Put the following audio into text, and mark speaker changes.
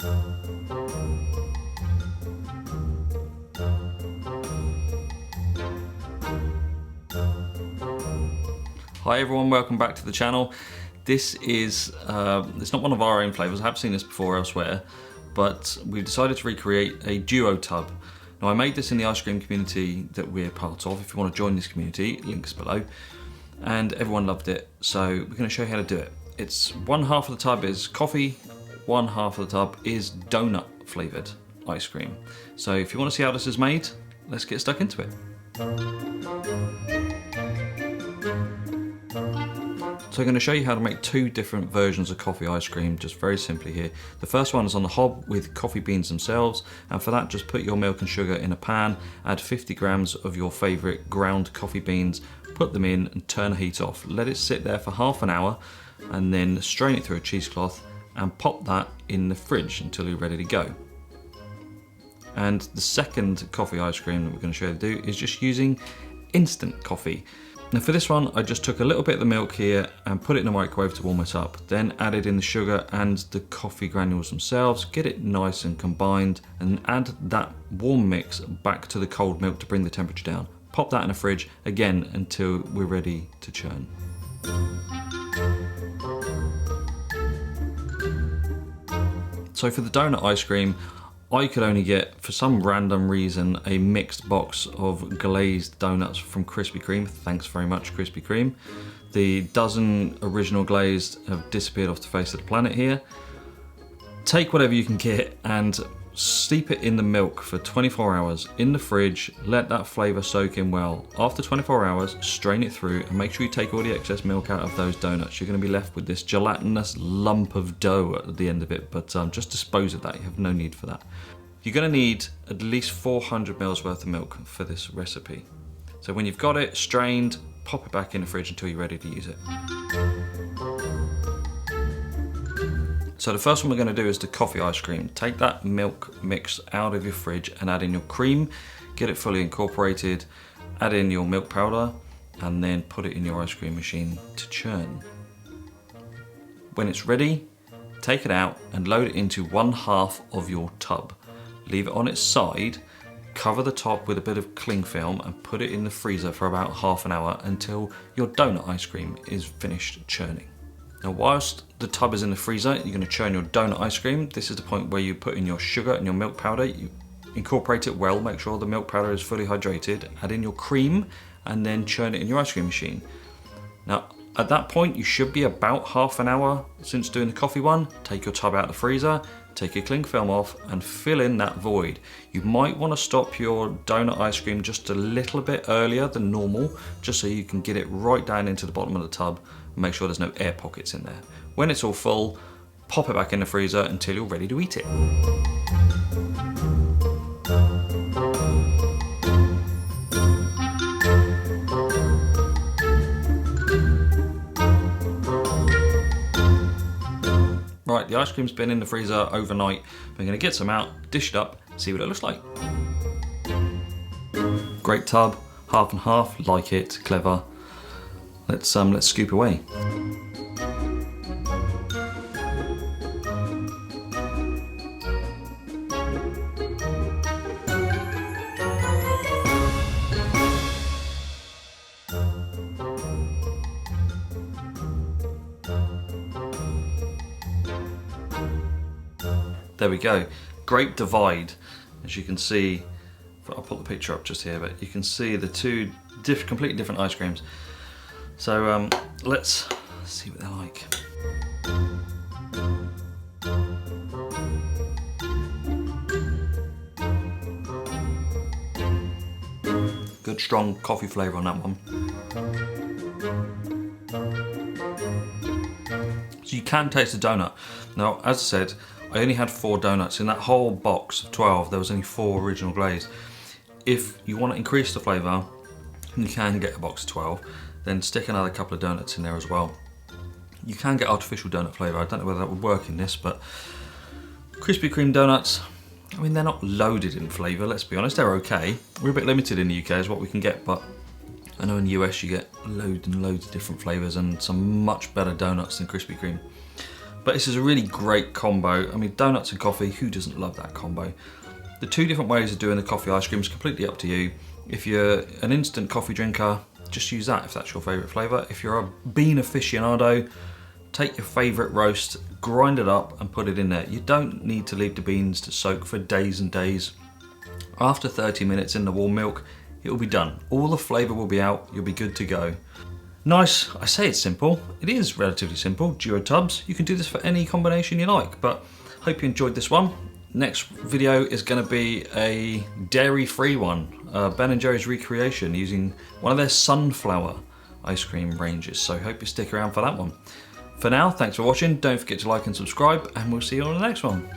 Speaker 1: Hi everyone, welcome back to the channel. This is, it's not one of our own flavours, I have seen this before elsewhere, but we've decided to recreate a duo tub. Now I made this in the ice cream community that we're part of. If you want to join this community, links below. And everyone loved it, so we're going to show you how to do it. It's one half of the tub is coffee, one half of the tub is donut flavoured ice cream. So if you want to see how this is made, let's get stuck into it. So I'm going to show you how to make two different versions of coffee ice cream, just very simply here. The first one is on the hob with coffee beans themselves, and for that just put your milk and sugar in a pan, add 50 grams of your favourite ground coffee beans, put them in and turn the heat off. Let it sit there for half an hour and then strain it through a cheesecloth and pop that in the fridge until you're ready to go. And the second coffee ice cream that we're going to show you how to do is just using instant coffee. Now for this one, I just took a little bit of the milk here and put it in the microwave to warm it up. Then added in the sugar and the coffee granules themselves, get it nice and combined, and add that warm mix back to the cold milk to bring the temperature down. Pop that in the fridge again until we're ready to churn. So for the donut ice cream, I could only get, for some random reason, a mixed box of glazed donuts from Krispy Kreme. Thanks very much, Krispy Kreme. The dozen original glazed have disappeared off the face of the planet here. Take whatever you can get and steep it in the milk for 24 hours in the fridge. Let that flavour soak in well. After 24 hours, strain it through and make sure you take all the excess milk out of those donuts. You're going to be left with this gelatinous lump of dough at the end of it, but just dispose of that. You have no need for that. You're going to need at least 400 ml worth of milk for this recipe. So when you've got it strained, pop it back in the fridge until you're ready to use it. So the first one we're going to do is the coffee ice cream. Take that milk mix out of your fridge and add in your cream, get it fully incorporated, add in your milk powder, and then put it in your ice cream machine to churn. When it's ready, take it out and load it into one half of your tub. Leave it on its side, cover the top with a bit of cling film and put it in the freezer for about half an hour until your donut ice cream is finished churning. Now whilst the tub is in the freezer, you're going to churn your donut ice cream. This is the point where you put in your sugar and your milk powder. You incorporate it well, make sure the milk powder is fully hydrated, add in your cream and then churn it in your ice cream machine. Now at that point you should be about half an hour since doing the coffee one. Take your tub out of the freezer, take your cling film off and fill in that void. You might want to stop your donut ice cream just a little bit earlier than normal, just so you can get it right down into the bottom of the tub and make sure there's no air pockets in there. When it's all full, pop it back in the freezer until you're ready to eat it. Right, the ice cream's been in the freezer overnight. We're going to get some out, dish it up, see what it looks like. Great tub, half and half, like it, clever. Let's scoop away. There we go. Great divide, as you can see. I'll put the picture up just here, but you can see the two completely different ice creams. So let's see what they're like. Good strong coffee flavour on that one. So you can taste the donut. Now, as I said, I only had 4 donuts. In that whole box of 12, there was only 4 original glazed. If you want to increase the flavour, you can get a box of 12, then stick another couple of donuts in there as well. You can get artificial donut flavour. I don't know whether that would work in this, but Krispy Kreme donuts, I mean, they're not loaded in flavour, let's be honest, they're okay. We're a bit limited in the UK is what we can get, but I know in the US you get loads and loads of different flavours and some much better donuts than Krispy Kreme. But this is a really great combo. I mean, donuts and coffee, who doesn't love that combo? The two different ways of doing the coffee ice cream is completely up to you. If you're an instant coffee drinker, just use that if that's your favourite flavour. If you're a bean aficionado, take your favourite roast, grind it up and put it in there. You don't need to leave the beans to soak for days and days. After 30 minutes in the warm milk, it will be done. All the flavour will be out, you'll be good to go. Nice, I say it's simple. It is relatively simple, duo tubs. You can do this for any combination you like, but hope you enjoyed this one. Next video is going to be a dairy-free one, Ben & Jerry's recreation using one of their sunflower ice cream ranges, so hope you stick around for that one. For now, thanks for watching, don't forget to like and subscribe, and we'll see you on the next one.